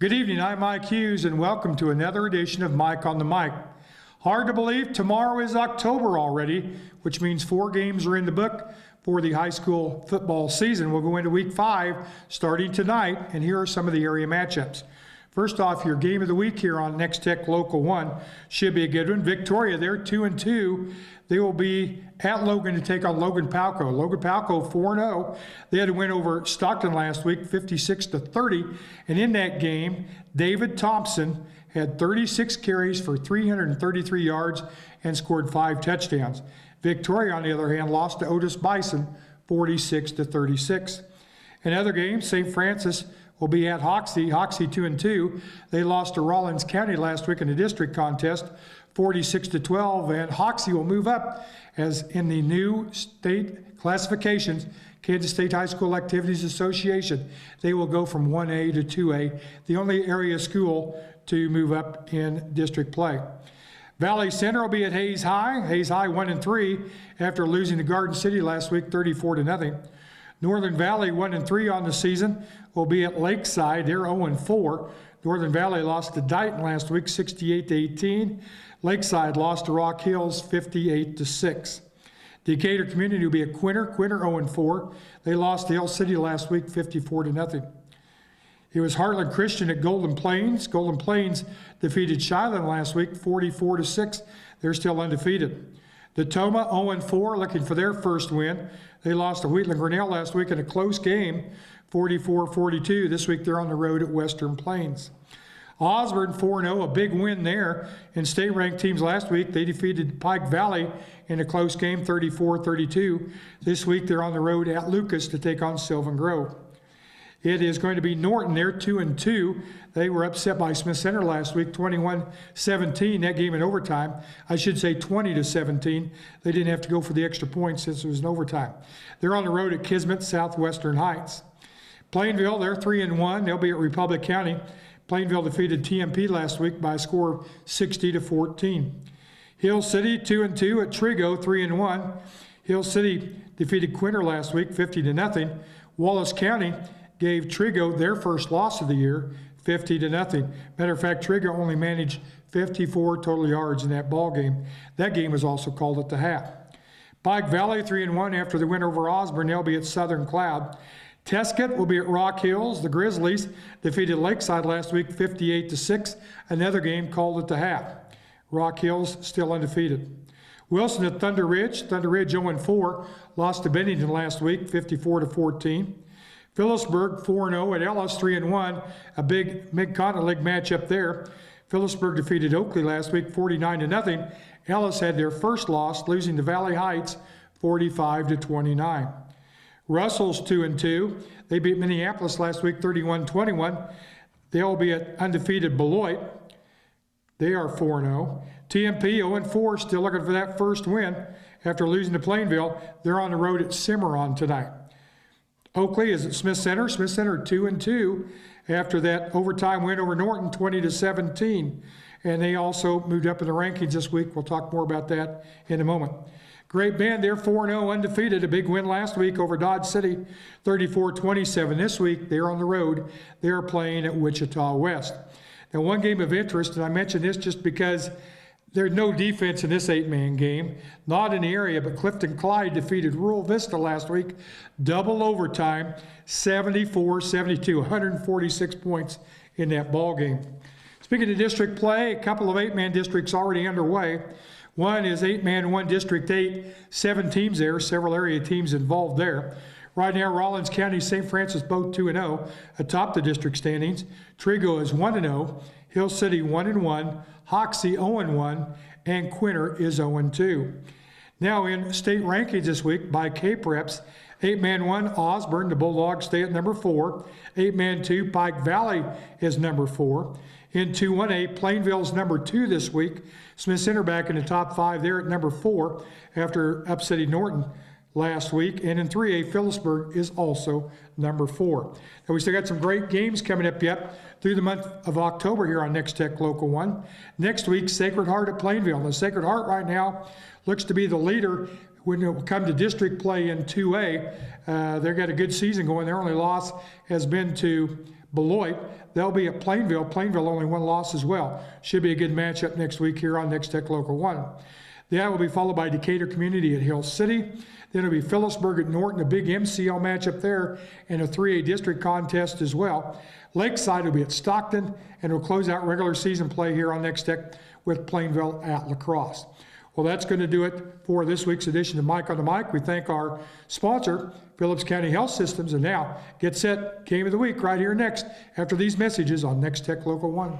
Good evening, I'm Mike Hughes, and welcome to another edition of Mike on the Mic. Hard to believe tomorrow is October already, which means 4 games are in the book for the high school football season. We'll go into week 5 starting tonight, and here are some of the area matchups. First off, your game of the week here on Nex-Tech Local 1 should be a good one. Victoria, they're 2-2. They will be at Logan to take on Logan Palco. Logan Palco 4-0. They had to win over Stockton last week, 56-30. And in that game, David Thompson had 36 carries for 333 yards and scored 5 touchdowns. Victoria, on the other hand, lost to Otis Bison, 46-36. In other games, St. Francis will be at Hoxie. Hoxie 2-2. They lost to Rawlins County last week in the district contest, 46-12, and Hoxie will move up as in the new state classifications, Kansas State High School Activities Association. They will go from 1A to 2A, the only area school to move up in district play. Valley Center will be at Hayes High. Hayes High 1-3 after losing to Garden City last week, 34-0. Northern Valley 1-3 on the season will be at Lakeside. They're 0-4. Northern Valley lost to Dighton last week, 68-18. Lakeside lost to Rock Hills, 58-6. Decatur Community will be at Quinter. Quinter 0-4. They lost to El City last week, 54-0. It was Heartland Christian at Golden Plains. Golden Plains defeated Shiloh last week, 44-6. They're still undefeated. Detoma 0-4, looking for their first win. They lost to Wheatland Grinnell last week in a close game, 44-42. This week they're on the road at Western Plains. Osborne 4-0, a big win there. In state-ranked teams last week, they defeated Pike Valley in a close game, 34-32. This week they're on the road at Lucas to take on Sylvan Grove. It is going to be Norton. They're 2-2. They were upset by Smith Center last week, 21-17. That game in overtime. I should say 20-17. They didn't have to go for the extra point since it was in overtime. They're on the road at Kismet Southwestern Heights. Plainville, they're 3-1. They'll be at Republic County. Plainville defeated TMP last week by a score of 60-14. Hill City 2-2 at Trigo, 3-1. Hill City defeated Quinter last week, 50-0. Wallace County gave Trigo their first loss of the year, 50-0. Matter of fact, Trigo only managed 54 total yards in that ball game. That game was also called at the half. Pike Valley 3-1 after the win over Osborne. They'll be at Southern Cloud. Tescott will be at Rock Hills. The Grizzlies defeated Lakeside last week, 58-6. Another game called at the half. Rock Hills still undefeated. Wilson at Thunder Ridge. Thunder Ridge 0-4. Lost to Bennington last week, 54-14. Phillipsburg 4-0 at Ellis, 3-1. A big Mid-Continent League matchup there. Phillipsburg defeated Oakley last week, 49-0. Ellis had their first loss, losing to Valley Heights, 45-29. Russell's 2-2. They beat Minneapolis last week, 31-21. They'll be at undefeated Beloit. They are 4-0. TMP 0-4, still looking for that first win after losing to Plainville. They're on the road at Cimarron tonight. Oakley is at Smith Center. Smith Center 2-2 after that overtime win over Norton, 20-17. And they also moved up in the rankings this week. We'll talk more about that in a moment. Great Bend, they're 4-0 undefeated. A big win last week over Dodge City, 34-27. This week, they're on the road. They're playing at Wichita West. Now, one game of interest, and I mention this just because there's no defense in this 8-man game. Not in the area, but Clifton Clyde defeated Rural Vista last week. Double overtime, 74-72, 146 points in that ball game. Speaking of district play, a couple of 8-man districts already underway. One is 8-man, 1 District 8, 7 teams there, several area teams involved there. Right now, Rawlins County, St. Francis both 2-0 atop the district standings. Trigo is 1-0, Hill City 1-1, Hoxie 0-1, and Quinter is 0-2. Now in state rankings this week by K-Preps, 8-man 1, Osborne, the Bulldogs stay at number 4. 8-man 2, Pike Valley is number 4. In 2-1A, Plainville's number 2 this week. Smith Center back in the top 5 there at number 4 after upsetting Norton last week. And in 3A, Phillipsburg is also number 4. Now we still got some great games coming up yet through the month of October here on Nex-Tech Local 1. Next week, Sacred Heart at Plainville. The Sacred Heart right now looks to be the leader when it comes to district play in 2A. They've got a good season going. Their only loss has been to Beloit. They'll be at Plainville. Plainville only one loss as well. Should be a good matchup next week here on Nex-Tech Local 1. That will be followed by Decatur Community at Hill City. Then it'll be Phillipsburg at Norton, a big MCL matchup there, and a 3A district contest as well. Lakeside will be at Stockton, and we'll close out regular season play here on Nex-Tech with Plainville at La Crosse. Well, that's going to do it for this week's edition of Mike on the Mic. We thank our sponsor, Phillips County Health Systems, and now get set, game of the week right here next after these messages on Nex-Tech Local 1.